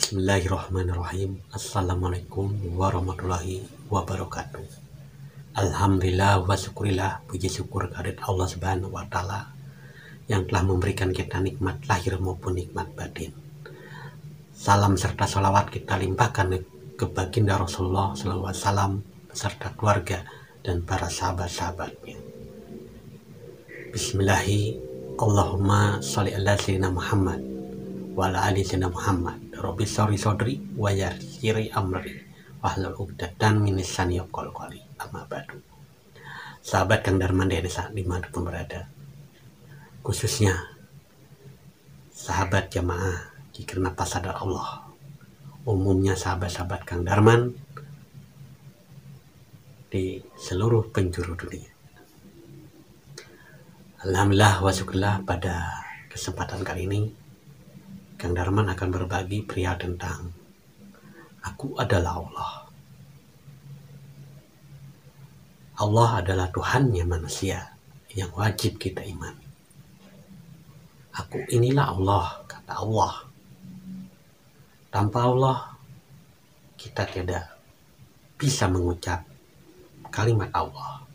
Bismillahirrahmanirrahim. Assalamualaikum warahmatullahi wabarakatuh. Alhamdulillah wa syukurillah, puji syukur kehadirat Allah Subhanahu wa taala yang telah memberikan kita nikmat lahir maupun nikmat batin. Salam serta salawat kita limpahkan ke baginda Rasulullah SAW beserta keluarga dan para sahabat-sahabatnya. Bismillahirrahmanirrahim. Allahumma sholli ala sayyidina Muhammad wa ala ali sayyidina Muhammad. Rabbi sodri wa yassiri amri wahlul 'uqdatam min lisani yafqahu qawli. Amma ba'du. Sahabat Kang Darman dimanapun berada, khususnya sahabat jamaah Zikir Nafas Sadar Allah, umumnya sahabat-sahabat Kang Darman di seluruh penjuru dunia. Alhamdulillah wa syukurillah, pada kesempatan kali ini Kang Darman akan berbagi perihal tentang Aku adalah Allah. Allah adalah Tuhannya manusia yang wajib kita imani. Aku inilah Allah, kata Allah. Tanpa Allah, kita tidak bisa mengucap kalimat Allah.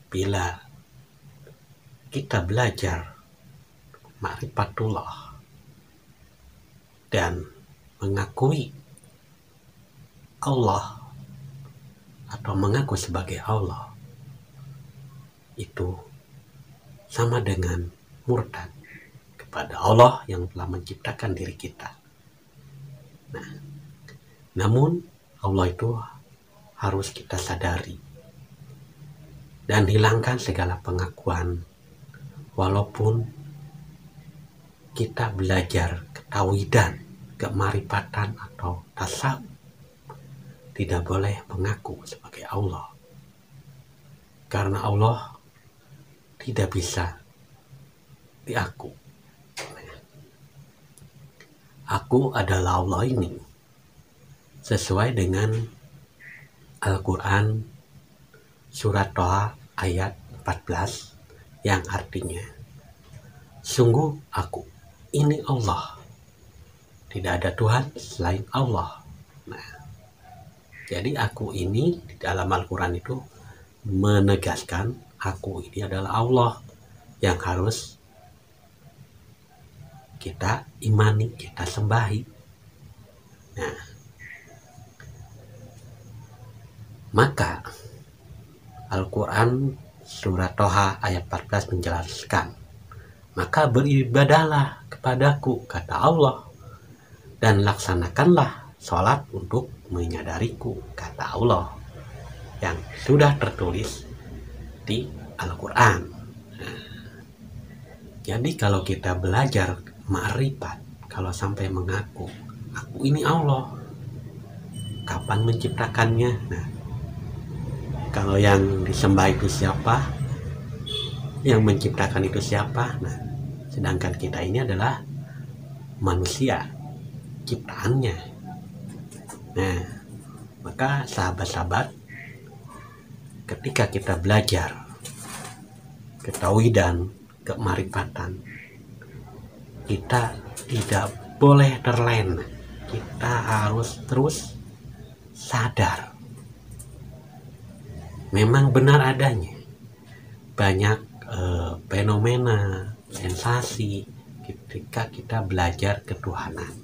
Bila kita belajar ma'rifatullah dan mengakui Allah atau mengaku sebagai Allah, itu sama dengan murtad kepada Allah yang telah menciptakan diri kita. Nah, namun Allah itu harus kita sadari dan hilangkan segala pengakuan, walaupun kita belajar ketauhidan, kemarifatan atau tasawuf, tidak boleh mengaku sebagai Allah, karena Allah tidak bisa diaku. Aku adalah Allah ini sesuai dengan Al-Quran surat Toha ayat 14 yang artinya, sungguh aku ini Allah, tidak ada Tuhan selain Allah. Nah, jadi aku ini di dalam Al-Quran itu menegaskan aku ini adalah Allah yang harus kita imani, kita sembahi. Nah, maka Al-Quran surat Toha ayat 14 menjelaskan, maka beribadahlah kepadaku, kata Allah, dan laksanakanlah sholat untuk menyadariku, kata Allah, yang sudah tertulis di Al-Quran. Nah, jadi kalau kita belajar ma'rifat, kalau sampai mengaku aku ini Allah, kapan menciptakannya? Nah, kalau yang disembah itu siapa, yang menciptakan itu siapa? Nah, sedangkan kita ini adalah manusia ciptaannya. Nah, maka sahabat-sahabat, ketika kita belajar ketauhidan, kemarifatan, kita tidak boleh terlena. Kita harus terus sadar. Memang benar adanya banyak fenomena, sensasi ketika kita belajar ketuhanan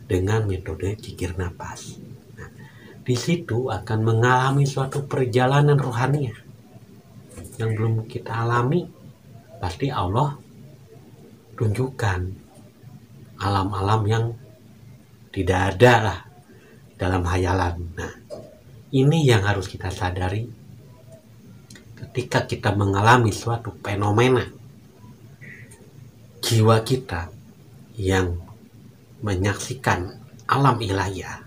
dengan metode zikir nafas. Nah, di situ akan mengalami suatu perjalanan rohani yang belum kita alami. Pasti Allah tunjukkan alam-alam yang tidak ada lah dalam hayalan. Nah, ini yang harus kita sadari ketika kita mengalami suatu fenomena jiwa kita yang menyaksikan alam ilahiyah.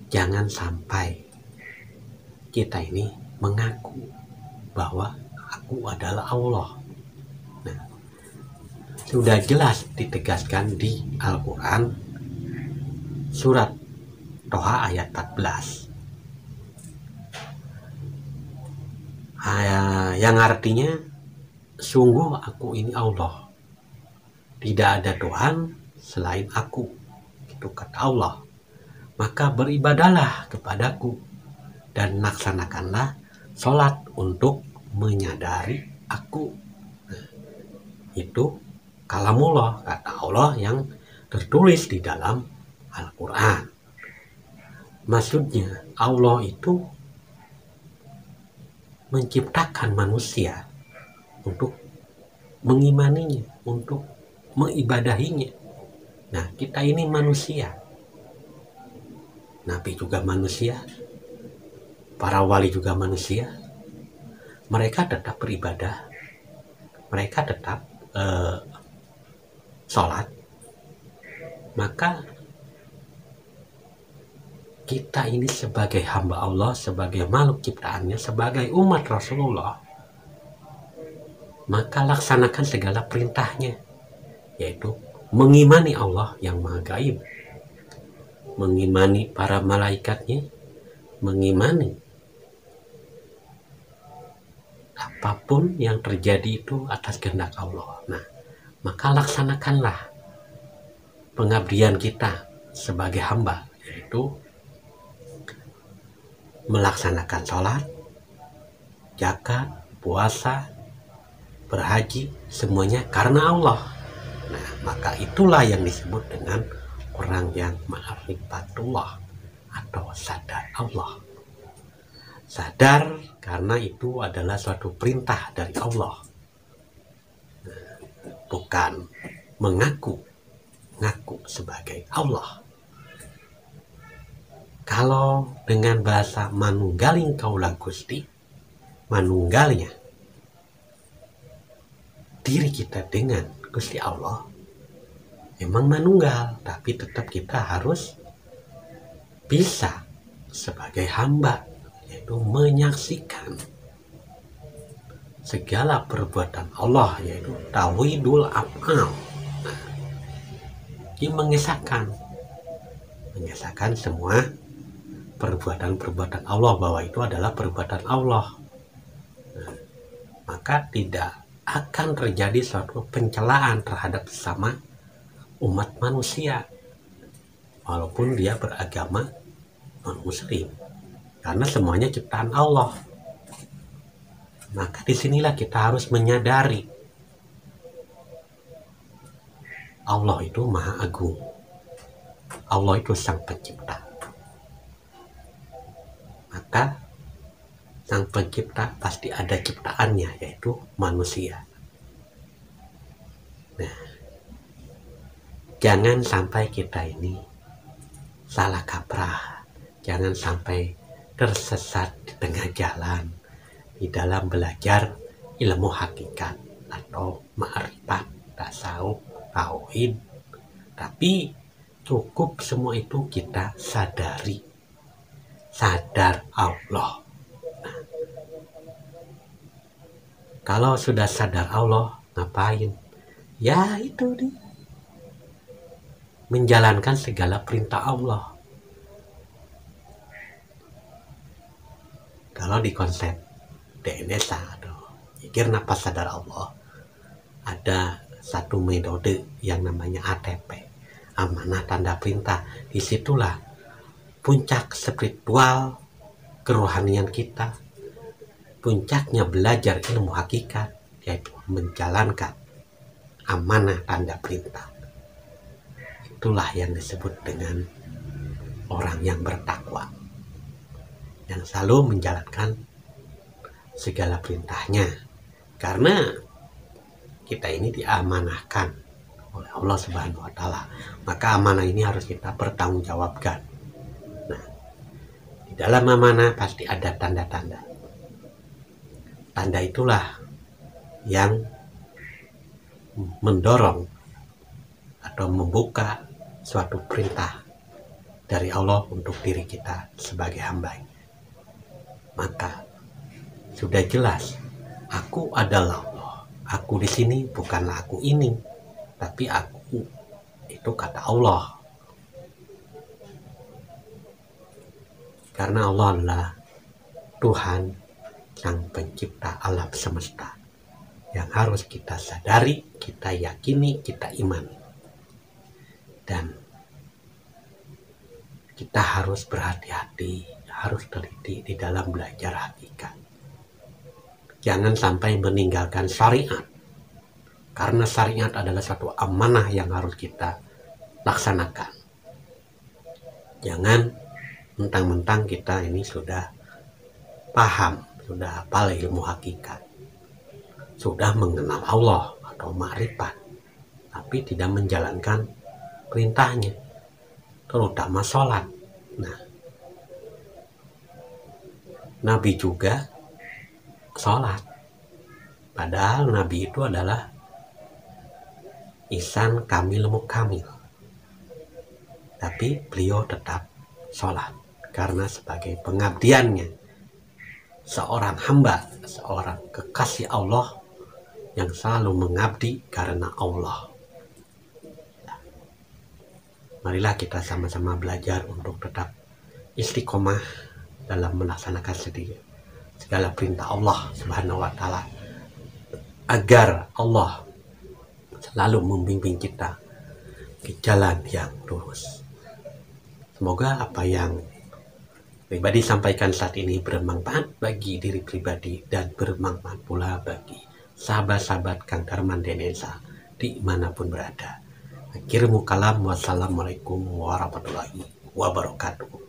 Jangan sampai kita ini mengaku bahwa aku adalah Allah. Nah, sudah jelas ditegaskan di Al-Quran surat Toha ayat 14, yang artinya, sungguh aku ini Allah, tidak ada Tuhan selain aku, itu kata Allah. Maka beribadahlah kepadaku dan laksanakanlah sholat untuk menyadari aku. Nah, itu kalamullah, kata Allah yang tertulis di dalam Al-Quran. Maksudnya Allah itu menciptakan manusia untuk mengimaninya, untuk mengibadahinya. Nah, kita ini manusia. Nabi juga manusia, para wali juga manusia. Mereka tetap beribadah, mereka tetap sholat. Maka kita ini sebagai hamba Allah, sebagai makhluk ciptaannya, sebagai umat Rasulullah, maka laksanakan segala perintahnya, yaitu mengimani Allah yang maha gaib, mengimani para malaikatnya, mengimani apapun yang terjadi itu atas kehendak Allah. Nah, maka laksanakanlah pengabdian kita sebagai hamba, yaitu melaksanakan sholat, zakat, puasa, berhaji, semuanya karena Allah. Nah, maka itulah yang disebut dengan orang yang ma'rifatullah atau sadar Allah. Sadar karena itu adalah suatu perintah dari Allah. Nah, bukan ngaku sebagai Allah. Kalau dengan bahasa manunggaling kaulah Gusti, manunggalnya diri kita dengan Gusti Allah memang manunggal, tapi tetap kita harus bisa sebagai hamba, yaitu menyaksikan segala perbuatan Allah, yaitu tauhidul af'al. Nah, ini mengesahkan semua perbuatan-perbuatan Allah, bahwa itu adalah perbuatan Allah. Nah, maka tidak akan terjadi suatu pencelaan terhadap sesama umat manusia, walaupun dia beragama non-muslim, karena semuanya ciptaan Allah. Maka disinilah kita harus menyadari Allah itu maha agung, Allah itu sang pencipta. Maka sang pencipta pasti ada ciptaannya, yaitu manusia. Nah, jangan sampai kita ini salah kaprah, jangan sampai tersesat di tengah jalan di dalam belajar ilmu hakikat atau ma'rifat, tasawuf, tauhid. Tapi cukup semua itu kita sadari, sadar Allah. Nah, kalau sudah sadar Allah, ngapain? Ya itu nih, menjalankan segala perintah Allah. Kalau di konsep DNS atau pikir napas sadar Allah, ada satu metode yang namanya ATP, amanah tanda perintah. Disitulah puncak spiritual kerohanian kita, puncaknya belajar ilmu hakikat, yaitu menjalankan amanah tanda perintah. Itulah yang disebut dengan orang yang bertakwa, yang selalu menjalankan segala perintahnya. Karena kita ini diamanahkan oleh Allah Subhanahu wa Ta'ala, maka amanah ini harus kita pertanggungjawabkan. Nah, di dalam amanah pasti ada tanda-tanda. Tanda itulah yang mendorong atau membuka suatu perintah dari Allah untuk diri kita sebagai hamba. Maka sudah jelas, aku adalah Allah. Aku di sini bukanlah aku ini, tapi aku itu kata Allah. Karena Allah adalah Tuhan sang pencipta alam semesta, yang harus kita sadari, kita yakini, kita imani. Dan kita harus berhati-hati, harus teliti di dalam belajar hakikat. Jangan sampai meninggalkan syariat, karena syariat adalah satu amanah yang harus kita laksanakan. Jangan mentang-mentang kita ini sudah paham, sudah hafal ilmu hakikat, sudah mengenal Allah atau ma'rifat, tapi tidak menjalankan perintahnya, terutama sholat. Nah, Nabi juga sholat, padahal Nabi itu adalah Ihsan Kamil Mukamil, tapi beliau tetap sholat karena sebagai pengabdiannya seorang hamba, seorang kekasih Allah yang selalu mengabdi karena Allah. Marilah kita sama-sama belajar untuk tetap istiqomah dalam melaksanakan segala perintah Allah Subhanahu wa Ta'ala, agar Allah selalu membimbing kita ke jalan yang lurus. Semoga apa yang pribadi sampaikan saat ini bermanfaat bagi diri pribadi dan bermanfaat pula bagi sahabat-sahabat Kang Darman Denesa dimanapun berada. Akhirul kalam, wassalamualaikum warahmatullahi wabarakatuh.